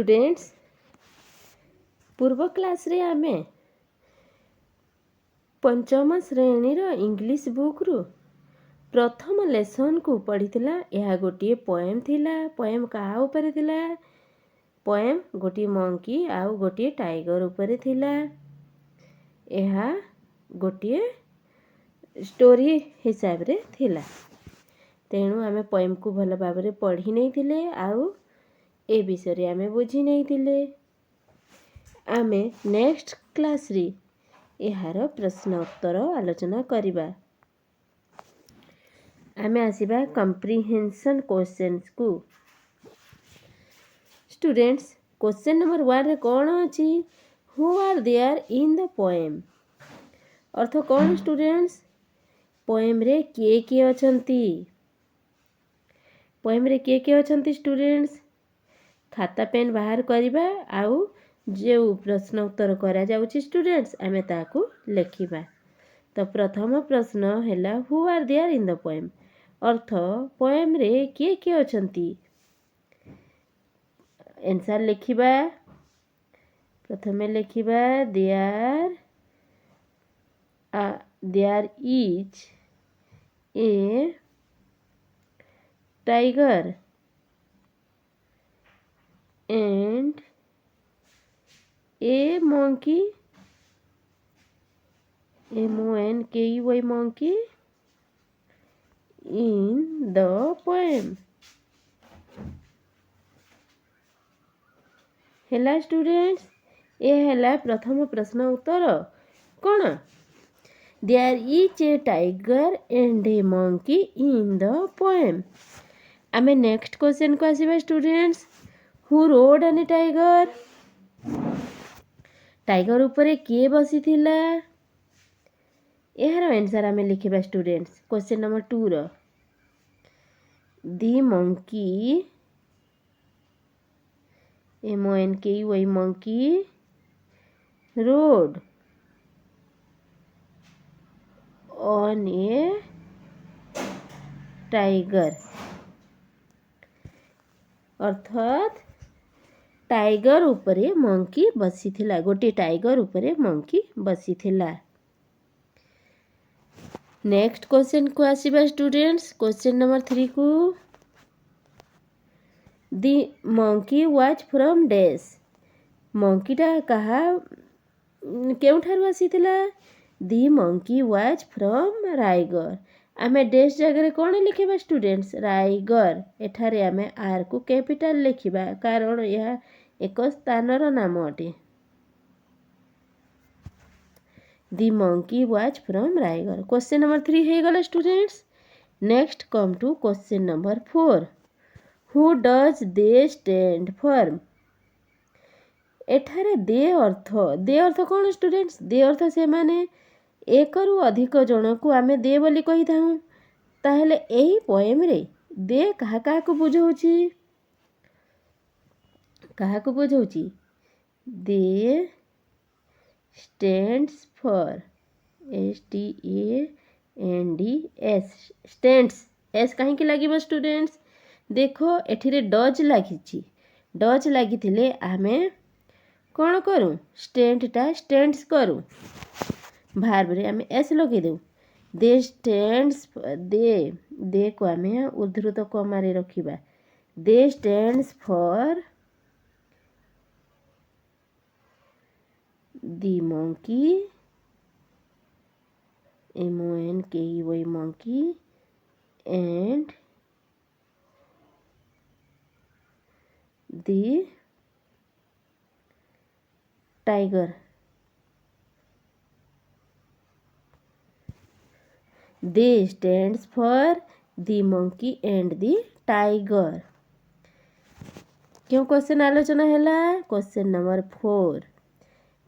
Students पूर्व class रे आमे पंचम श्रेणी रो इंग्लिश बुक रु प्रथम लेसन को पढ़ीथिला। यह गोटे पोएम थिला। पोएम कहा ऊपर थिला? पोएम गोटे मंकी आउ गोटे टाइगर ऊपर थिला। यह गोटे स्टोरी हिसाब रे थिला। तेणु आमे पोएम को भल भाव रे पढ़ी नहीं थिले आउ ए विषय रे आमे बुझी नहीं थिले। आमे नेक्स्ट क्लास रे यार प्रश्न उत्तर आलोचना करिबा। आमे आसीबा कॉम्प्रिहेंशन क्वेश्चंस को। स्टूडेंट्स क्वेश्चन नंबर 1 रे कोन अछि? Who are there in the poem? अर्थ कोन स्टूडेंट्स? पोएम रे किए अछंती? पोएम रे किए अछंती स्टूडेंट्स? खाता पेन बाहर करिबा आउ जे प्रश्न उत्तर करा जाउची स्टूडेंट्स आमे ताकू लेखिबा। तो प्रथम प्रश्न हैला who are there in the poem? अर्थ पोएम रे किए अछंती? आंसर लेखिबा। प्रथमे लेखिबा there is a tiger and a monkey, M-O-N-K-E-Y monkey in the poem. हेला स्टूडेंट्स ए हेला प्रथम प्रश्न उत्तर कौन? There is a tiger and a monkey in the poem. आमे नेक्स्ट क्वेश्चन को आसीबा students. Who rode an tiger? Tiger ऊपर किए बसी थिला? यार आंसर आमे लिखिबा students. Question number 2 rode the monkey M-O-N-K-E-Y monkey rode on a tiger। अर्थात टाइगर उपरे मंकी बसी थिला। गोटे टाइगर उपरे मंकी बसी थिला। नेक्स्ट क्वेश्चन को आसीबा स्टूडेंट्स। क्वेश्चन नंबर 3 को the monkey was from dash. Monkey टा कहा केउठारु आसी थिला? The monkey was from Raigarh. आमे डैश जगह कौन लिखिबा स्टूडेंट्स? रायगढ़। एठारे आमे आर को कैपिटल लिखिबा कारण यह एक स्थानर नाम अटे। The monkey was from Raigarh. Question number 3 हे गला students. Next come to question number 4। Who does they stand for? एठारे दे अर्थ कौन स्टूडेंट्स? दे अर्थ से माने एक रु अधिक जन को आमे दे बोली कहि थाउ। ताहेले एही पोएम रे दे कहा को बुझौची? कहा को बुझौची? They stands for STANDS stands. S कहीं के लागिबो स्टूडेंट्स? देखो एठिरे डज लागिची। डज लागिथिले आमे कौन करूँ? स्टैंड्स करूँ। भार्ब रे आमे एस लगे देऊ। दे स्टैंड्स दे को आमे उद्धृत कमा रे रखिबा। They stands for the monkey M-O-N-K-E-Y monkey and the tiger। They stands for the monkey and the tiger. क्यों क्वेश्चन आलोचना हैला? Question number 4।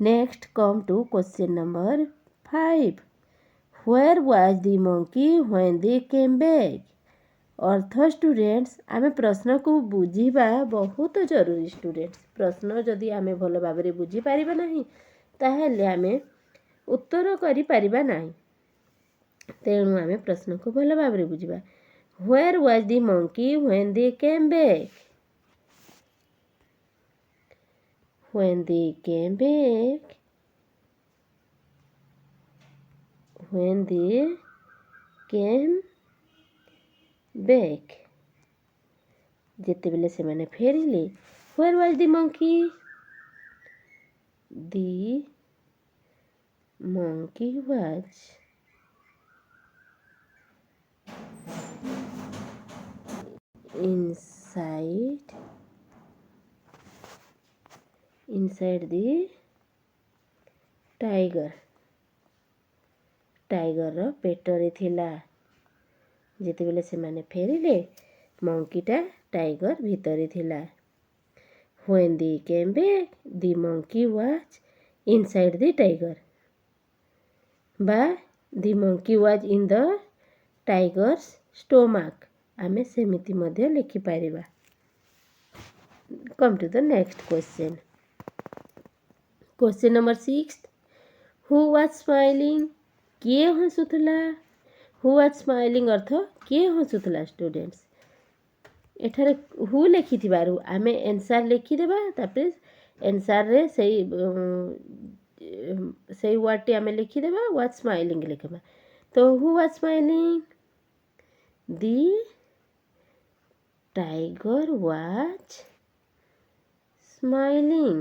Next come to question number 5। Where was the monkey when they came back? अर्थ students आमे प्रश्न को बुझीबा बहुत जरूरी students. प्रश्न जदि आमे भल भाव रे बुझी पारिबा नाही ताहेले आमे उत्तर करि पारिबा नाही। तेणु आमे प्रश्न को भल भाव रे बुझीबा। Where was the monkey when they came back? when they came back, when they came back, ଯେତେବେଳେ ସେମାନେ ଫେରିଲେ, where was the monkey? The monkey was inside the tiger. ଟାଇଗରର ପେଟରେ ଥିଲା। ଯେତେବେଳେ ସେମାନେ ଫେରିଲେ ମଙ୍କିଟା ଟାଇଗର ଭିତରେ ଥିଲା। when they came back, the monkey was inside the tiger, ବା the monkey was in the tiger's stomach, ଆମେ ସେମିତି ମଧ୍ୟ ଲେଖିପାରିବା। come to the next question. question number 6. who was smiling? କିଏ ହସୁଥିଲା? who was smiling ଅର୍ଥ କିଏ ହସୁଥିଲା students. ଏଠାରେ ହୁ ଲେଖିଥିବାରୁ ଆମେ answer ଲେଖିଦେବା। ତାପରେ ଏନ୍ସାର୍ରେ ସେଇ ୱାର୍ଡ଼ଟି ଆମେ ଲେଖିଦେବା, ୱାଜ୍ ସ୍ମାଇଲିଂ ଲେଖିବା। ତ who was smiling? The tiger was smiling,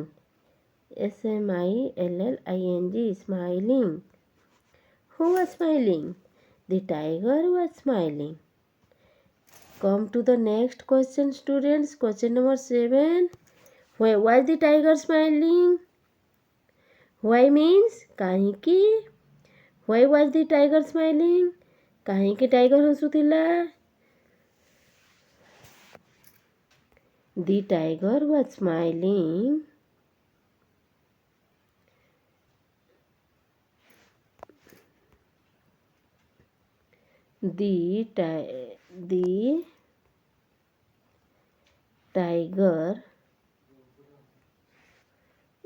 SMILLING, smiling. Who was smiling? The tiger was smiling. Come to the next question, students. Question number 7. Why was the tiger smiling? Why means କାହିଁକି? Why was the tiger smiling? କାହିଁକି tiger ହସୁଥିଲା? The tiger was smiling The tiger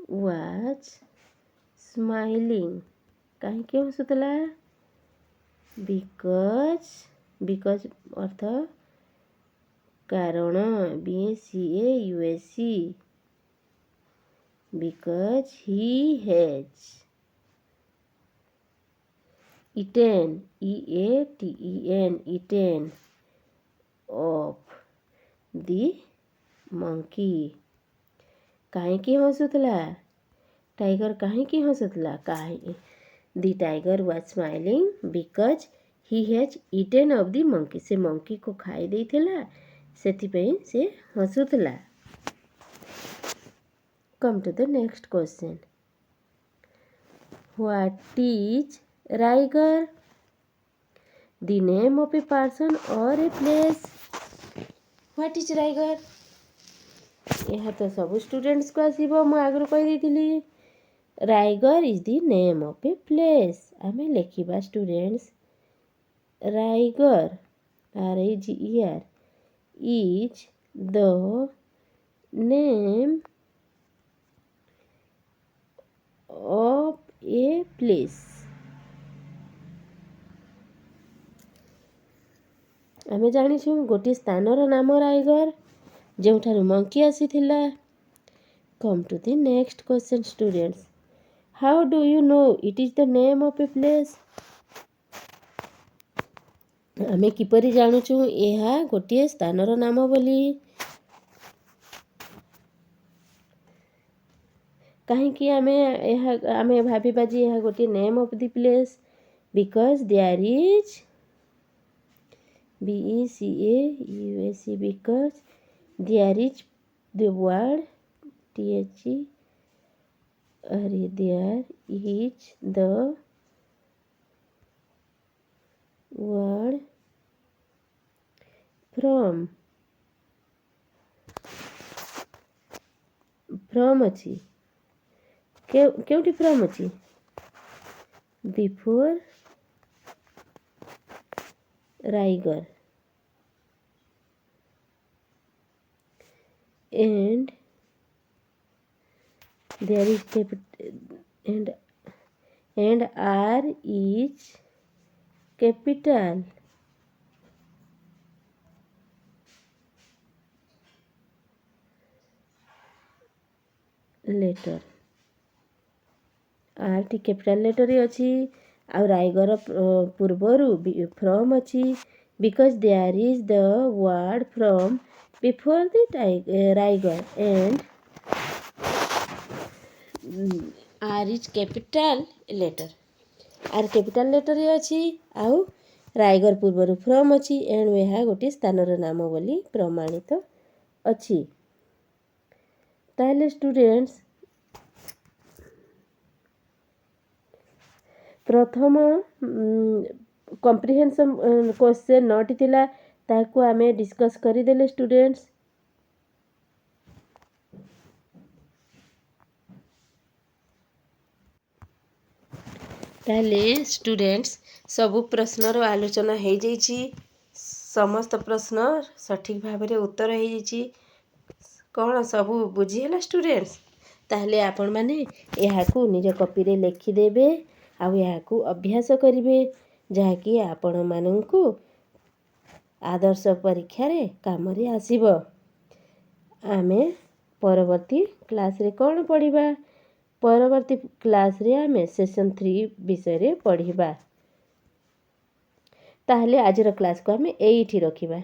was smiling. କାହିଁକି ହସୁଥିଲା? because ଅର୍ଥ କାରଣ, BACAUSE, because he has eaten, eaten of the monkey. କାହିଁକି ହସୁଥିଲା? Tiger କାହିଁକି ହସୁଥିଲା? The tiger was smiling because he has eaten of the monkey. ସେ ମଙ୍କିକୁ ଖାଇ ଦେଇଥିଲା, ସେଥିପାଇଁ ସେ ହସୁଥିଲା। come to the next question. what is Raigarh? the name of a person or a place. what is Raigarh? ଏହା ତ ସବୁ ଷ୍ଟୁଡେଣ୍ଟସ୍କୁ ଆସିବ, ମୁଁ ଆଗରୁ କହିଦେଇଥିଲି। Raigarh is the name of a place. ଆମେ ଲେଖିବା students, Raigarh RAIGER is the name of a place. ଆମେ ଜାଣିଛୁ ଗୋଟିଏ ସ୍ଥାନର ନାମ ରାଇଗର, ଯେଉଁଠାରୁ ମଙ୍କି ଆସିଥିଲା। come to the next question, students. how do you know it is the name of a place? ଆମେ କିପରି ଜାଣୁଛୁ ଏହା ଗୋଟିଏ ସ୍ଥାନର ନାମ ବୋଲି? କାହିଁକି ଆମେ ଭାବିବା ଯେ ଏହା ଗୋଟିଏ name of the place? because there is BECAUSE, because there is the word there is the word from ଅଛି। କେଉଁଠି from ଅଛି? before Raigarh, and there is and R is capital. Letter R टी कैपिटल लेटर अच्छी आ राइगर पूर्वर from अच्छी because there is the word from before the राइगर and R is capital letter R capital letter अच्छी आउ राइगर पूर्वर फ्रॉम अच्छी एंड यह गोटे स्थानर नाम बोली प्रमाणित अच्छी। ताहले स्टूडेंट्स प्रथम कॉम्प्रिहेंशन क्वेश्चन नोट थिला ताकू आमे डिस्कस करिदेले स्टूडेंट्स। ताहले स्टूडेंट्स सबु प्रश्नर आलोचना हो जाइछि समस्त प्रश्न सठिक भाव में उत्तर हो जाइछि कौन सबु बुझीला स्टूडेंट्स। ताहले आपण माने यहाकू निज कॉपी रे लिखिदेबे आउ यहाकू अभ्यास करिवे जहाँकि आपण माननकू आदर्श परीक्षा रे काम रे आसीबो। आमे परवर्ती क्लास रे कौन पढ़िबा परवर्ती क्लास रे आमे सेशन 3 विषय रे पढ़िबा। ताहले आजर क्लास को आमे एइठी रखिबा।